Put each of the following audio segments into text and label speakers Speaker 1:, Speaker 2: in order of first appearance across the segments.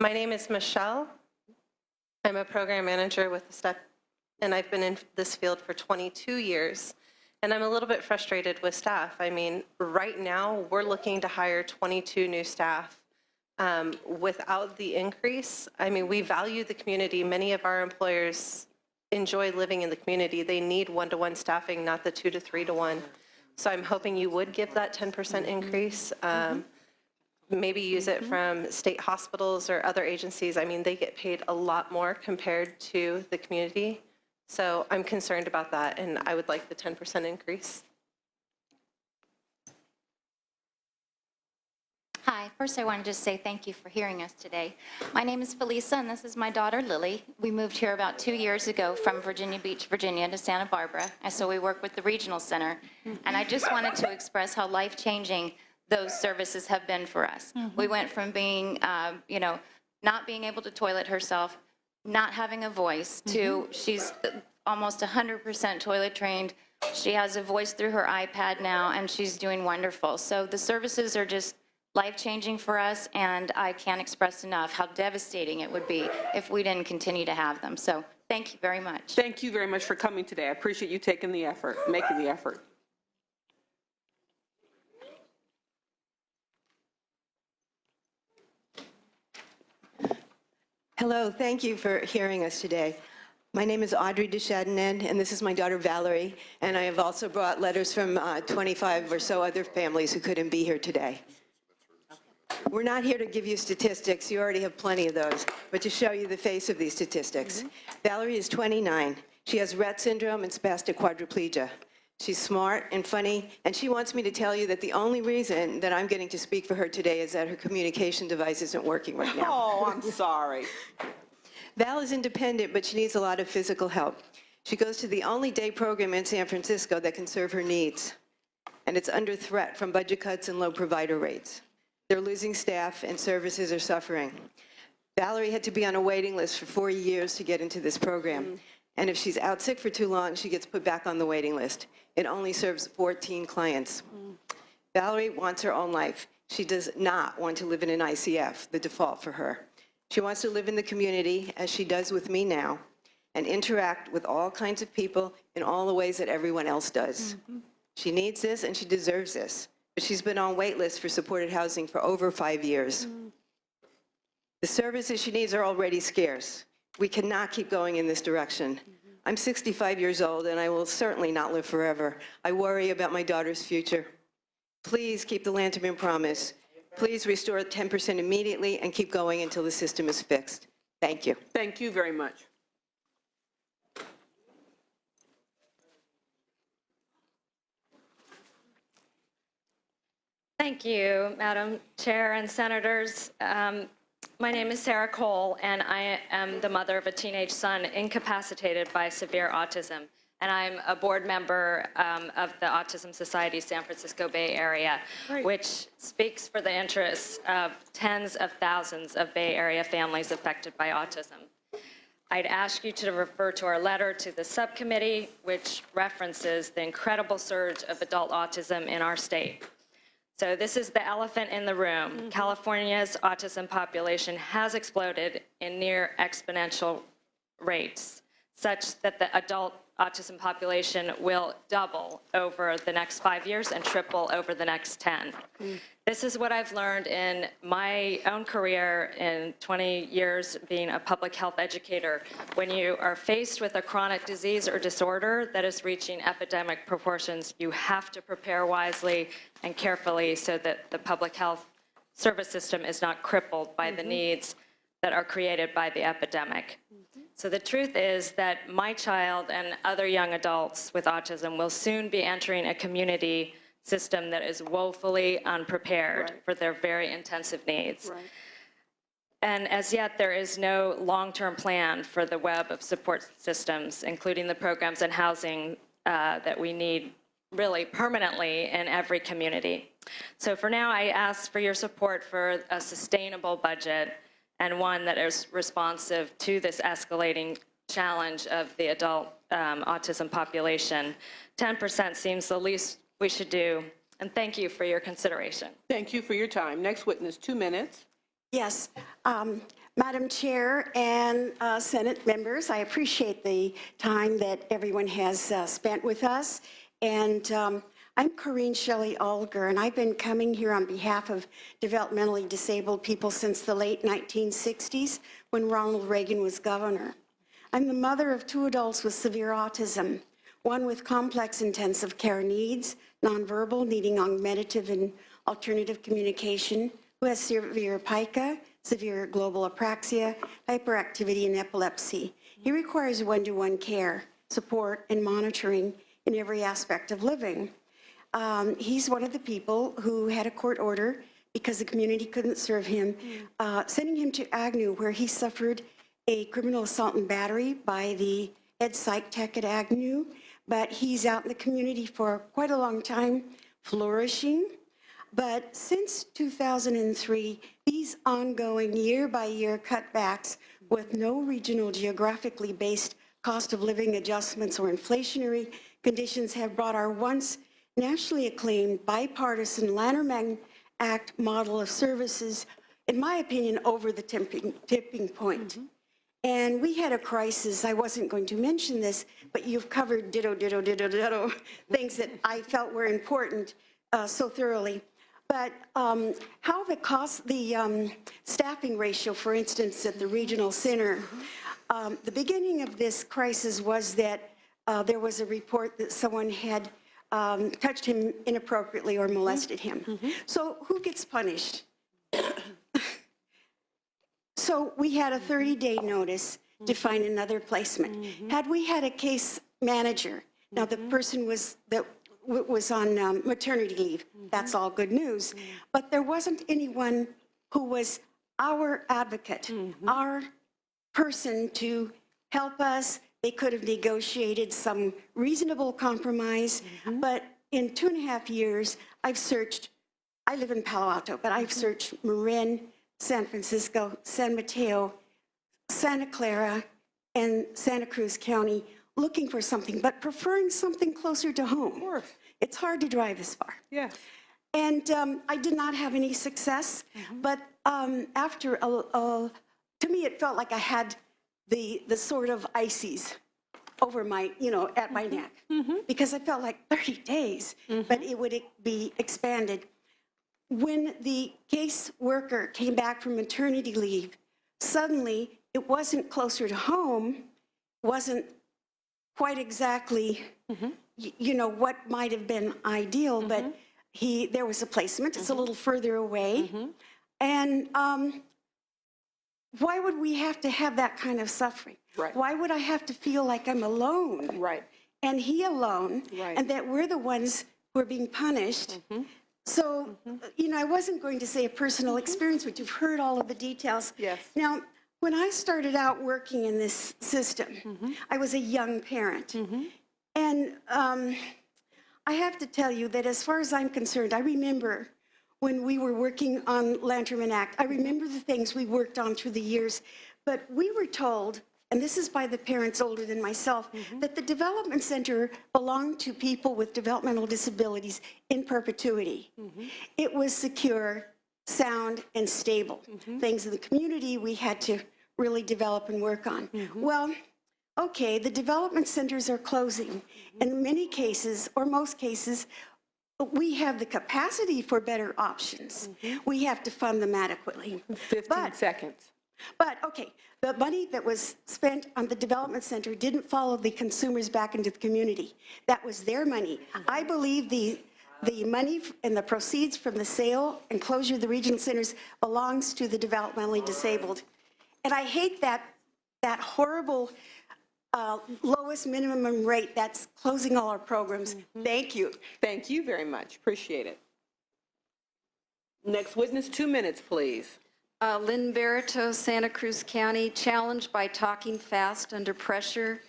Speaker 1: My name is Michelle. I'm a program manager with the STEP, and I've been in this field for 22 years. And I'm a little bit frustrated with staff. I mean, right now, we're looking to hire 22 new staff. Without the increase, I mean, we value the community. Many of our employers enjoy living in the community. They need one-to-one staffing, not the 2 to 3 to 1. So I'm hoping you would give that 10% increase. Maybe use it from state hospitals or other agencies. I mean, they get paid a lot more compared to the community. So I'm concerned about that, and I would like the 10% increase.
Speaker 2: Hi, first I wanted to say thank you for hearing us today. My name is Felisa, and this is my daughter, Lily. We moved here about 2 years ago from Virginia Beach, Virginia to Santa Barbara, and so we work with the Regional Center. And I just wanted to express how life-changing those services have been for us. We went from being, not being able to toilet herself, not having a voice, to she's almost 100% toilet trained. She has a voice through her iPad now, and she's doing wonderful. So the services are just life-changing for us, and I can't express enough how devastating it would be if we didn't continue to have them. So thank you very much.
Speaker 3: Thank you very much for coming today. I appreciate you taking the effort, making the effort.
Speaker 4: Hello, thank you for hearing us today. My name is Audrey Deschadinen, and this is my daughter Valerie, and I have also brought letters from 25 or so other families who couldn't be here today. We're not here to give you statistics, you already have plenty of those, but to show you the face of these statistics. Valerie is 29. She has Rett syndrome and spastic quadriplegia. She's smart and funny, and she wants me to tell you that the only reason that I'm getting to speak for her today is that her communication device isn't working right now.
Speaker 3: Oh, I'm sorry.
Speaker 4: Val is independent, but she needs a lot of physical help. She goes to the only day program in San Francisco that can serve her needs, and it's under threat from budget cuts and low provider rates. They're losing staff, and services are suffering. Valerie had to be on a waiting list for 4 years to get into this program. And if she's out sick for too long, she gets put back on the waiting list. It only serves 14 clients. Valerie wants her own life. She does not want to live in an ICF, the default for her. She wants to live in the community, as she does with me now, and interact with all kinds of people in all the ways that everyone else does. She needs this, and she deserves this. But she's been on wait lists for supported housing for over 5 years. The services she needs are already scarce. We cannot keep going in this direction. I'm 65 years old, and I will certainly not live forever. I worry about my daughter's future. Please keep the Lanterman promise. Please restore 10% immediately and keep going until the system is fixed. Thank you.
Speaker 3: Thank you very much.
Speaker 5: Thank you, Madam Chair and Senators. My name is Sarah Cole, and I am the mother of a teenage son incapacitated by severe autism. And I'm a board member of the Autism Society San Francisco Bay Area, which speaks for the interests of tens of thousands of Bay Area families affected by autism. I'd ask you to refer to our letter to the subcommittee, which references the incredible surge of adult autism in our state. So this is the elephant in the room. California's autism population has exploded in near exponential rates, such that the adult autism population will double over the next 5 years and triple over the next 10. This is what I've learned in my own career in 20 years being a public health educator. When you are faced with a chronic disease or disorder that is reaching epidemic proportions, you have to prepare wisely and carefully so that the public health service system is not crippled by the needs that are created by the epidemic. So the truth is that my child and other young adults with autism will soon be entering a community system that is woefully unprepared for their very intensive needs. And as yet, there is no long-term plan for the web of support systems, including the programs and housing that we need really permanently in every community. So for now, I ask for your support for a sustainable budget and one that is responsive to this escalating challenge of the adult autism population. 10% seems the least we should do, and thank you for your consideration.
Speaker 3: Thank you for your time. Next witness, 2 minutes.
Speaker 6: Yes. Madam Chair and Senate members, I appreciate the time that everyone has spent with us. And I'm Corinne Shelley Alger, and I've been coming here on behalf of developmentally disabled people since the late 1960s when Ronald Reagan was governor. I'm the mother of 2 adults with severe autism, one with complex intensive care needs, nonverbal, needing augmentative and alternative communication, who has severe pica, severe global apraxia, hyperactivity, and epilepsy. He requires one-to-one care, support, and monitoring in every aspect of living. He's one of the people who had a court order because the community couldn't serve him, sending him to Agnew, where he suffered a criminal assault and battery by the ed psych tech at Agnew. But he's out in the community for quite a long time, flourishing. But since 2003, these ongoing year-by-year cutbacks with no regional geographically based cost of living adjustments or inflationary conditions have brought our once nationally acclaimed bipartisan Lanterman Act model of services, in my opinion, over the tipping point. And we had a crisis. I wasn't going to mention this, but you've covered ditto, things that I felt were important so thoroughly. But how the staffing ratio, for instance, at the regional center, the beginning of this crisis was that there was a report that someone had touched him inappropriately or molested him. So who gets punished? So we had a 30-day notice to find another placement. Had we had a case manager, now the person was on maternity leave, that's all good news, but there wasn't anyone who was our advocate, our person to help us. They could have negotiated some reasonable compromise, but in 2.5 years, I've searched, I live in Palo Alto, but I've searched Marin, San Francisco, San Mateo, Santa Clara, and Santa Cruz County, looking for something, but preferring something closer to home.
Speaker 3: Of course.
Speaker 6: It's hard to drive this far.
Speaker 3: Yes.
Speaker 6: And I did not have any success, but after, to me, it felt like I had the sort of ices over my, at my neck, because I felt like 30 days, but it would be expanded. When the case worker came back from maternity leave, suddenly it wasn't closer to home, wasn't quite exactly, what might have been ideal, but there was a placement. It's a little further away. And why would we have to have that kind of suffering?
Speaker 3: Right.
Speaker 6: Why would I have to feel like I'm alone?
Speaker 3: Right.
Speaker 6: And he alone,
Speaker 3: Right.
Speaker 6: and that we're the ones who are being punished. So, I wasn't going to say a personal experience, but you've heard all of the details.
Speaker 3: Yes.
Speaker 6: Now, when I started out working in this system, I was a young parent. And I have to tell you that as far as I'm concerned, I remember when we were working on Lanterman Act, I remember the things we worked on through the years, but we were told, and this is by the parents older than myself, that the development center belonged to people with developmental disabilities in perpetuity. It was secure, sound, and stable. Things in the community we had to really develop and work on. Well, okay, the development centers are closing. In many cases, or most cases, we have the capacity for better options. We have to fund them adequately.
Speaker 3: 15 seconds.
Speaker 6: But, okay, the money that was spent on the development center didn't follow the consumers back into the community. That was their money. I believe the money and the proceeds from the sale and closure of the regional centers belongs to the developmentally disabled. And I hate that horrible lowest minimum rate that's closing all our programs. Thank you.
Speaker 3: Thank you very much. Appreciate it. Next witness, 2 minutes, please.
Speaker 7: Lynn Barito, Santa Cruz County, challenged by talking fast under pressure.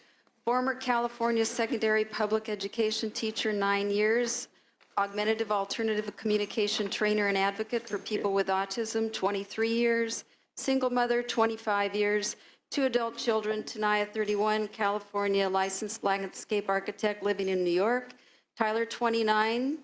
Speaker 7: Former California secondary public education teacher, 9 years. Augmentative alternative communication trainer and advocate for people with autism, 23 years. Single mother, 25 years. 2 adult children, Tanaya, 31, California, licensed landscape architect living in New York. Tyler, 29,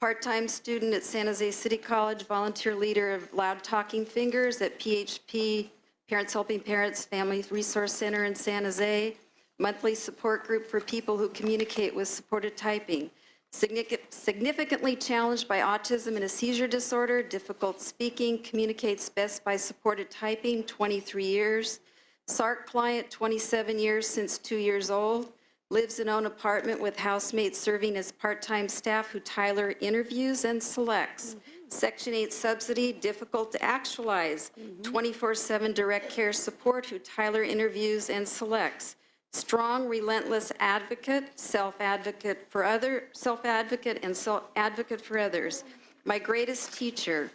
Speaker 7: part-time student at San Jose City College, volunteer leader of Loud Talking Fingers at PHP Parents Helping Parents Family Resource Center in San Jose, monthly support group for people who communicate with supported typing. Significantly challenged by autism and a seizure disorder, difficult speaking, communicates best by supported typing, 23 years. SARC client, 27 years since 2 years old. Lives in own apartment with housemates serving as part-time staff who Tyler interviews and selects. Section 8 subsidy, difficult to actualize. 24/7 direct care support who Tyler interviews and selects. Strong, relentless advocate, self-advocate and self-advocate for others. My greatest teacher.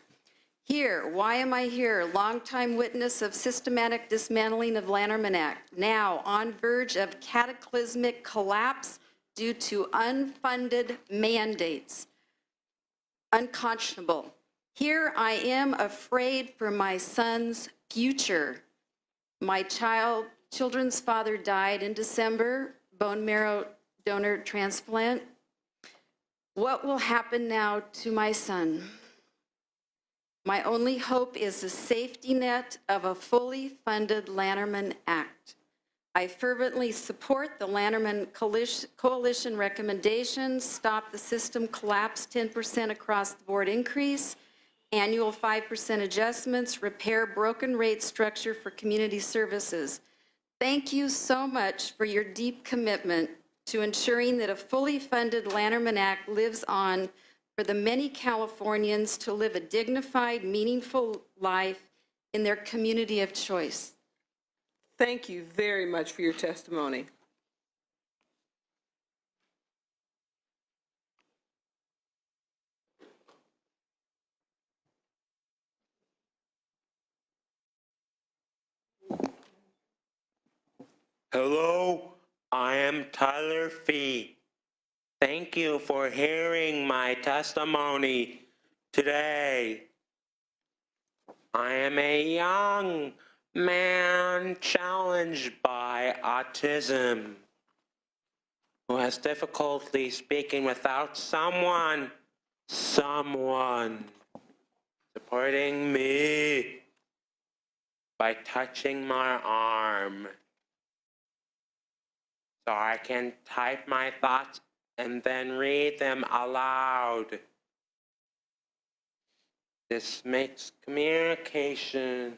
Speaker 7: Here, why am I here? Longtime witness of systematic dismantling of Lanterman Act. Now on verge of cataclysmic collapse due to unfunded mandates. Unconscionable. Here I am afraid for my son's future. My children's father died in December, bone marrow donor transplant. What will happen now to my son? My only hope is the safety net of a fully funded Lanterman Act. I fervently support the Lanterman Coalition recommendations, stop the system collapse, 10% across the board increase, annual 5% adjustments, repair broken rate structure for community services. Thank you so much for your deep commitment to ensuring that a fully funded Lanterman Act lives on for the many Californians to live a dignified, meaningful life in their community of choice.
Speaker 3: Thank you very much for your testimony.
Speaker 8: Hello, I am Tyler Fee. Thank you for hearing my testimony today. I am a young man challenged by autism who has difficulty speaking without someone supporting me by touching my arm so I can type my thoughts and then read them aloud. This makes communication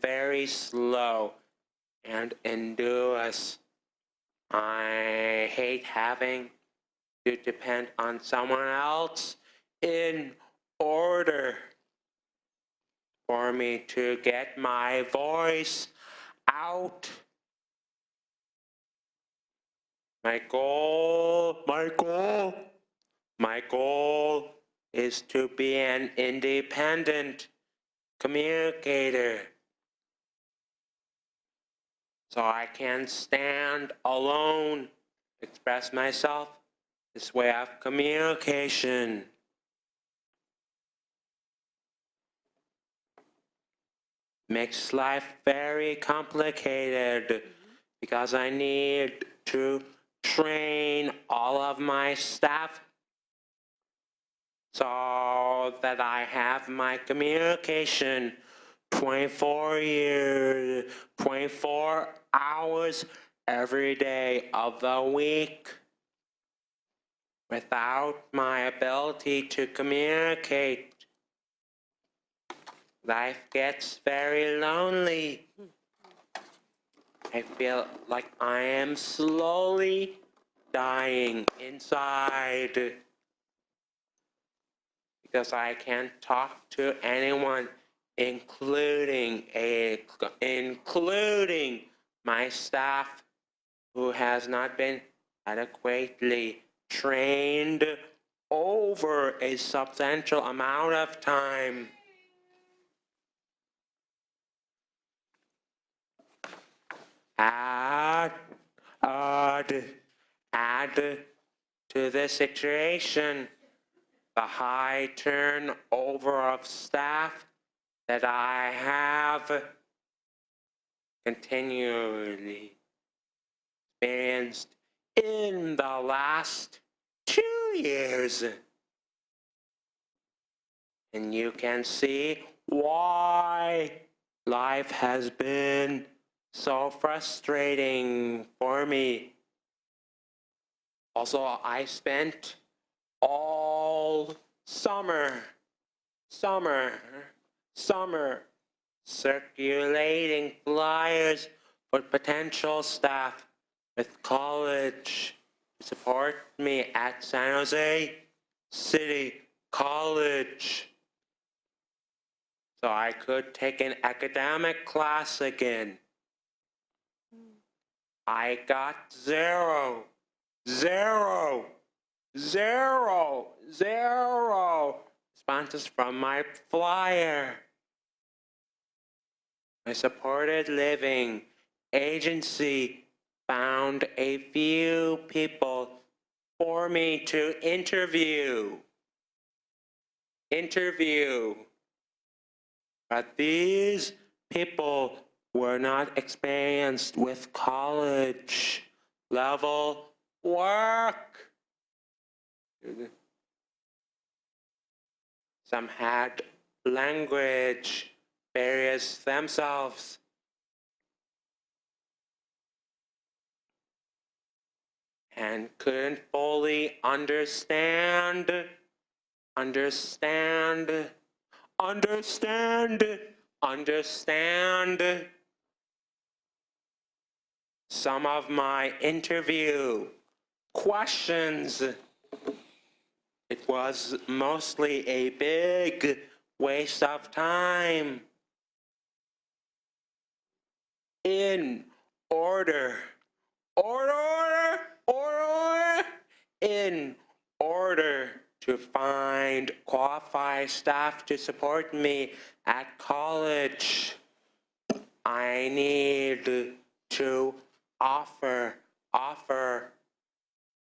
Speaker 8: very slow and arduous. I hate having to depend on someone else in order for me to get my voice out. My goal is to be an independent communicator so I can stand alone, express myself. This way of communication. Makes life very complicated because I need to train all of my staff so that I have my communication 24 hours every day of the week. Without my ability to communicate, life gets very lonely. I feel like I am slowly dying inside because I can't talk to anyone, including my staff who has not been adequately trained over a substantial amount of time. Add to this situation the high turnover of staff that I have continually experienced in the last 2 years. and you can see why life has been so frustrating for me. Also, I spent all summer circulating flyers for potential staff with college to support me at San Jose City College, so I could take an academic class again. I got zero responses from my flyer. My supported living agency found a few people for me to interview. But these people were not experienced with college level work. Some had language barriers themselves. And couldn't fully understand some of my interview questions. It was mostly a big waste of time. In order, in order to find qualified staff to support me at college, I need to offer a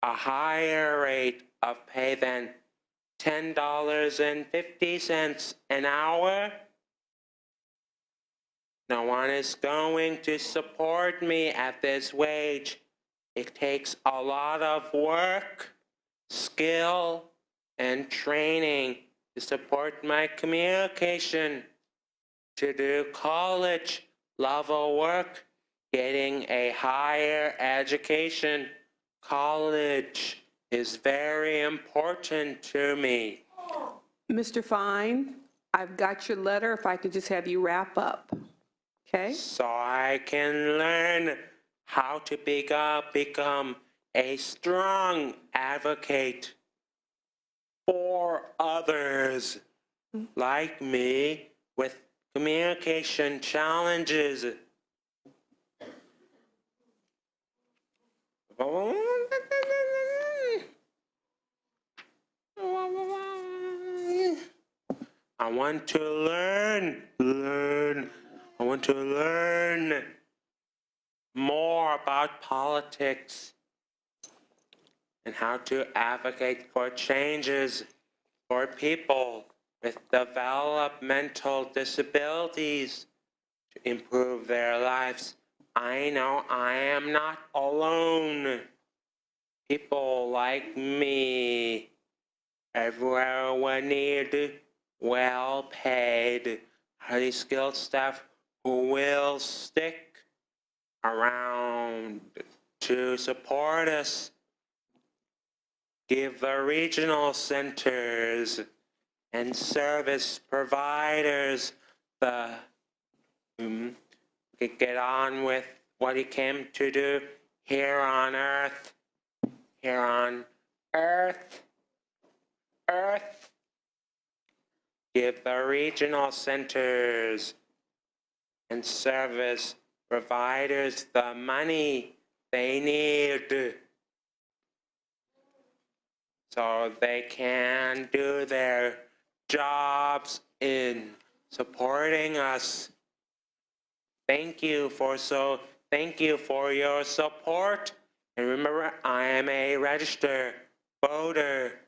Speaker 8: higher rate of pay than $10.50 an hour. No one is going to support me at this wage. It takes a lot of work, skill, and training to support my communication. To do college level work, getting a higher education, college is very important to me.
Speaker 3: Mr. Fine, I've got your letter. If I could just have you wrap up, okay?
Speaker 8: So I can learn how to become a strong advocate for others like me with communication challenges. I want to learn. I want to learn more about politics and how to advocate for changes for people with developmental disabilities to improve their lives. I know I am not alone. People like me everywhere will need well-paid, highly skilled staff who will stick around to support us. Give the regional centers and service providers the get on with what he came to do here on earth. Here on earth. Give the regional centers and service providers the money they need so they can do their jobs in supporting us. Thank you for your support. And remember, I am a registered voter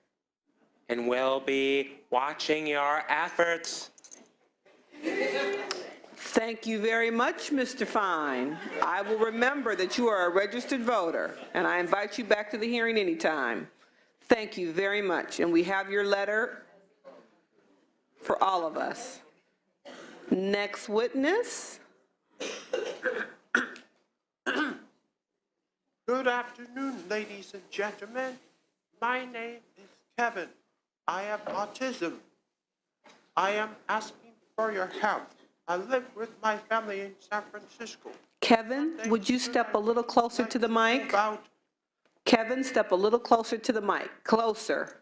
Speaker 8: and will be watching your efforts.
Speaker 3: Thank you very much, Mr. Fine. I will remember that you are a registered voter, and I invite you back to the hearing anytime. Thank you very much. And we have your letter for all of us. Next witness.
Speaker 9: Good afternoon, ladies and gentlemen. My name is Kevin. I have autism. I am asking for your help. I live with my family in San Francisco.
Speaker 3: Kevin, would you step a little closer to the mic? Kevin, step a little closer to the mic. Closer.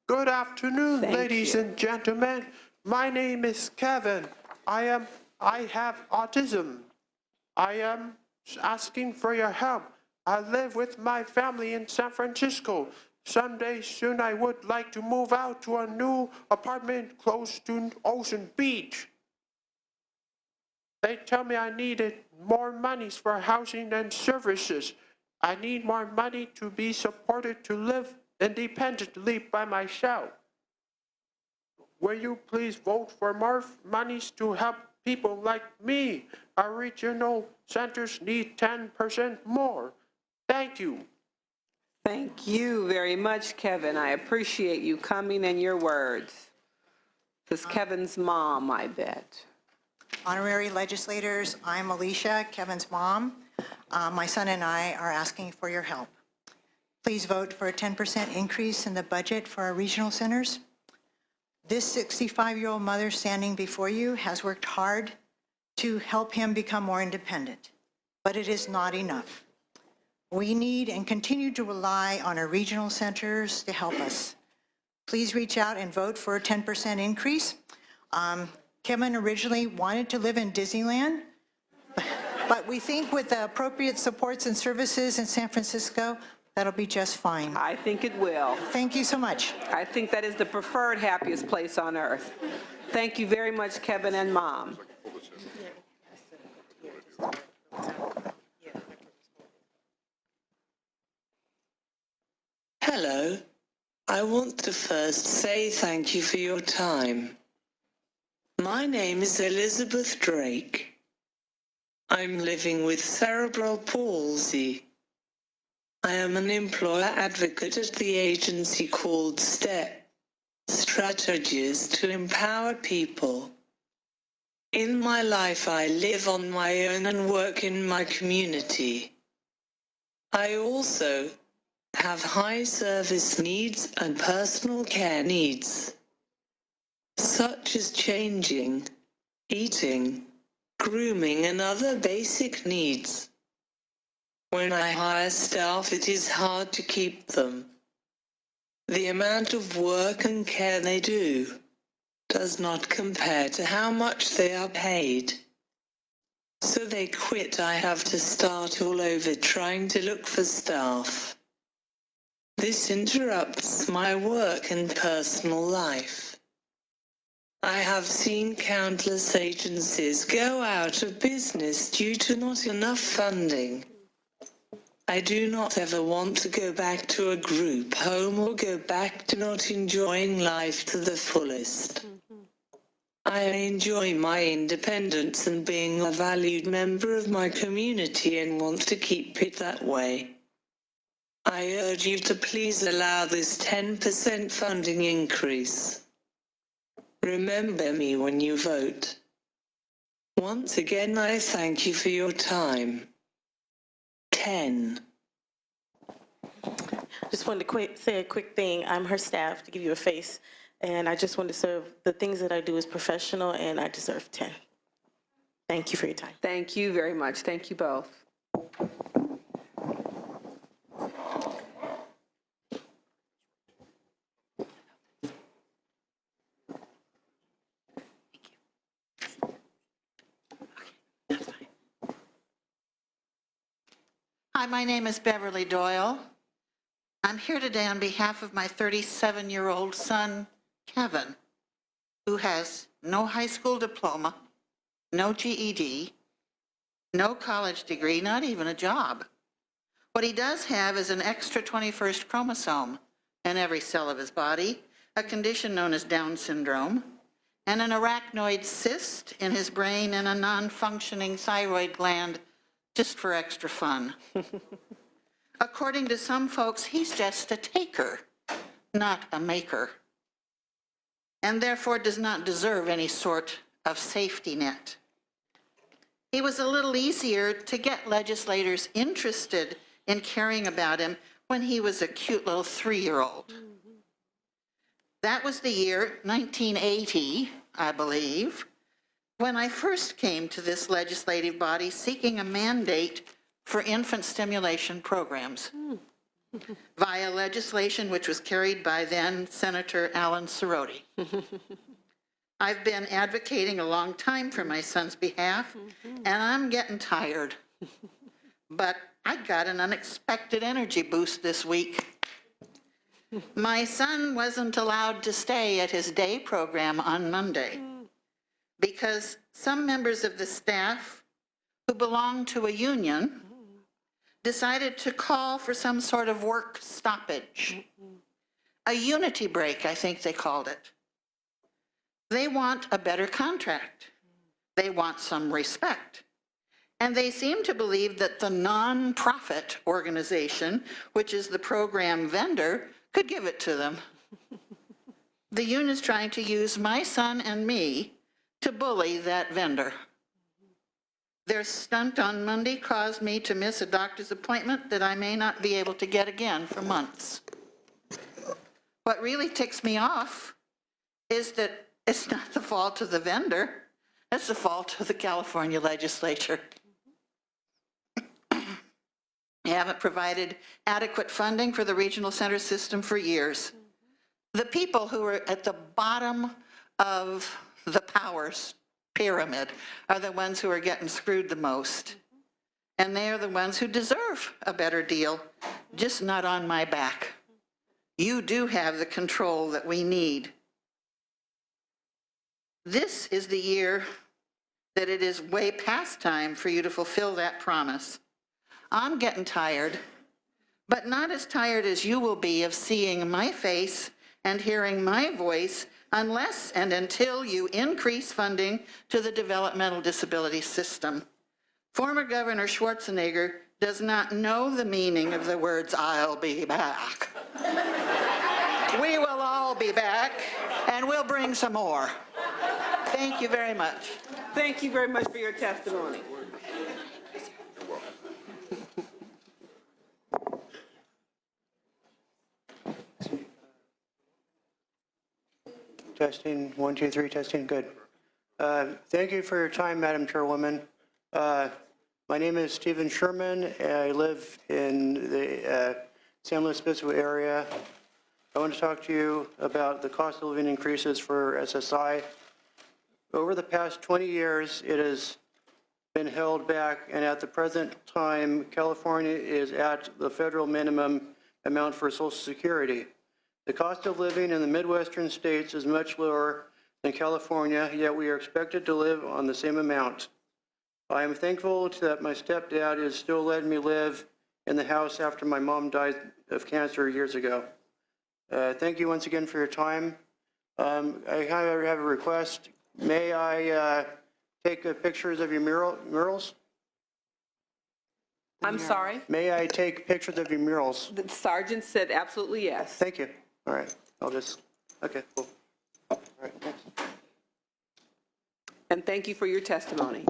Speaker 9: Good afternoon,
Speaker 3: Thank
Speaker 9: ladies
Speaker 3: you.
Speaker 9: and gentlemen. My name is Kevin. I have autism. I am asking for your help. I live with my family in San Francisco. Someday soon I would like to move out to a new apartment close to Ocean Beach. They tell me I needed more monies for housing and services. I need more money to be supported to live independently by myself. Will you please vote for more monies to help people like me? Our regional centers need 10% more. Thank you.
Speaker 3: Thank you very much, Kevin. I appreciate you coming and your words. This is Kevin's mom, I bet.
Speaker 10: Honorary legislators, I'm Alicia, Kevin's mom. My son and I are asking for your help. Please vote for a 10% increase in the budget for our regional centers. This 65-year-old mother standing before you has worked hard to help him become more independent, but it is not enough. We need and continue to rely on our regional centers to help us. Please reach out and vote for a 10% increase. Kevin originally wanted to live in Disneyland, but we think with the appropriate supports and services in San Francisco, that'll be just fine.
Speaker 3: I think it will.
Speaker 10: Thank you so much.
Speaker 3: I think that is the preferred happiest place on earth. Thank you very much, Kevin and Mom.
Speaker 11: Hello. I want to first say thank you for your time. My name is Elizabeth Drake. I'm living with cerebral palsy. I am an employer advocate at the agency called STEP, Strategies to Empower People. In my life, I live on my own and work in my community. I also have high service needs and personal care needs, such as changing, eating, grooming, and other basic needs. When I hire staff, it is hard to keep them. The amount of work and care they do does not compare to how much they are paid. So they quit. I have to start all over trying to look for staff. This interrupts my work and personal life. I have seen countless agencies go out of business due to not enough funding. I do not ever want to go back to a group home or go back to not enjoying life to the fullest. I enjoy my independence and being a valued member of my community and want to keep it that way. I urge you to please allow this 10% funding increase. Remember me when you vote. Once again, I thank you for your time. 10.
Speaker 12: Just wanted to say a quick thing. I'm her staff, to give you a face, and I just wanted to serve. The things that I do is professional, and I deserve 10. Thank you for your time.
Speaker 3: Thank you very much. Thank you both.
Speaker 13: Hi, my name is Beverly Doyle. I'm here today on behalf of my 37-year-old son, Kevin, who has no high school diploma, no GED, no college degree, not even a job. What he does have is an extra 21st chromosome in every cell of his body, a condition known as Down syndrome, and an arachnoid cyst in his brain and a non-functioning thyroid gland, just for extra fun. According to some folks, he's just a taker. not a maker, and therefore does not deserve any sort of safety net. He was a little easier to get legislators interested in caring about him when he was a cute little 3-year-old. That was the year 1980, I believe, when I first came to this legislative body seeking a mandate for infant stimulation programs via legislation which was carried by then Senator Alan Cerroti. I've been advocating a long time for my son's behalf, and I'm getting tired. But I got an unexpected energy boost this week. My son wasn't allowed to stay at his day program on Monday because some members of the staff who belong to a union decided to call for some sort of work stoppage. A unity break, I think they called it. They want a better contract. They want some respect. And they seem to believe that the nonprofit organization, which is the program vendor, could give it to them. The union is trying to use my son and me to bully that vendor. Their stunt on Monday caused me to miss a doctor's appointment that I may not be able to get again for months. What really ticks me off is that it's not the fault of the vendor, it's the fault of the California legislature. They haven't provided adequate funding for the regional center system for years. The people who are at the bottom of the powers pyramid are the ones who are getting screwed the most. And they are the ones who deserve a better deal, just not on my back. You do have the control that we need. This is the year that it is way past time for you to fulfill that promise. I'm getting tired, but not as tired as you will be of seeing my face and hearing my voice unless and until you increase funding to the developmental disability system. Former Governor Schwarzenegger does not know the meaning of the words, "I'll be back." We will all be back, and we'll bring some more. Thank you very much.
Speaker 3: Thank you very much for your testimony.
Speaker 14: Testing, 1, 2, 3, testing, good. Thank you for your time, Madam Chairwoman. My name is Stephen Sherman. I live in the San Luis Obispo area. I want to talk to you about the cost of living increases for SSI. Over the past 20 years, it has been held back, and at the present time, California is at the federal minimum amount for Social Security. The cost of living in the Midwestern states is much lower than California, yet we are expected to live on the same amount. I am thankful that my stepdad is still letting me live in the house after my mom died of cancer years ago. Thank you once again for your time. I kind of have a request. May I take pictures of your murals?
Speaker 3: I'm sorry?
Speaker 14: May I take pictures of your murals?
Speaker 3: The sergeant said absolutely yes.
Speaker 14: Thank you. All right, I'll just, okay, cool. All right, thanks.
Speaker 3: And thank you for your testimony.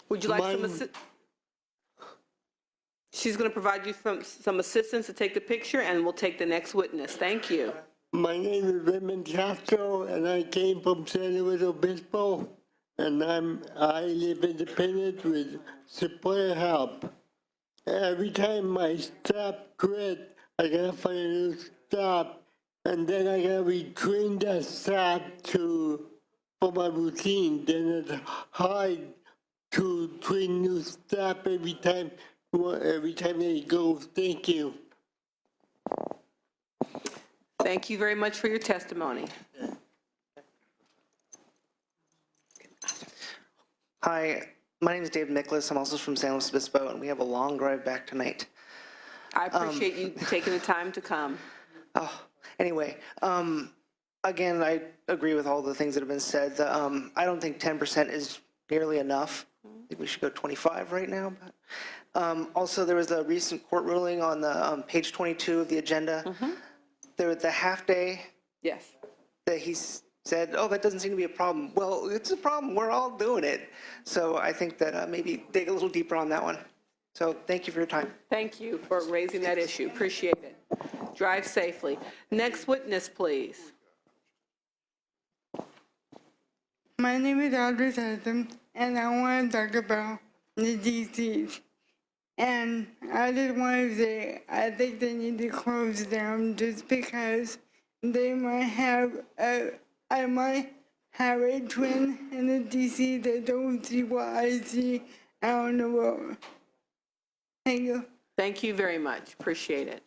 Speaker 3: Would you like some assistance? She's going to provide you some assistance to take the picture, and we'll take the next witness. Thank you.
Speaker 15: My name is Raymond Castro, and I came from San Luis Obispo, and I live independent with supportive help. Every time my staff quit, I gotta find a new staff, and then I gotta retrain that staff for my routine. Then it's hard to train new staff every time they go. Thank you.
Speaker 3: Thank you very much for your testimony.
Speaker 16: Hi, my name is Dave Nicholas. I'm also from San Luis Obispo, and we have a long drive back tonight.
Speaker 3: I appreciate you taking the time to come.
Speaker 16: Anyway, again, I agree with all the things that have been said. I don't think 10% is nearly enough. I think we should go 25 right now. But, also, there was a recent court ruling on the page 22 of the agenda. There was the half-day
Speaker 3: Yes.
Speaker 16: that he said, oh, that doesn't seem to be a problem. Well, it's a problem. We're all doing it. So I think that maybe dig a little deeper on that one. So thank you for your time.
Speaker 3: Thank you for raising that issue. Appreciate it. Drive safely. Next witness, please.
Speaker 17: My name is Audrey Tatum, and I want to talk about the DCs. And I just want to say, I think they need to close down just because they might have I might have a twin in the DC that don't see what I see out on the road. Thank you.
Speaker 3: Thank you very much. Appreciate it.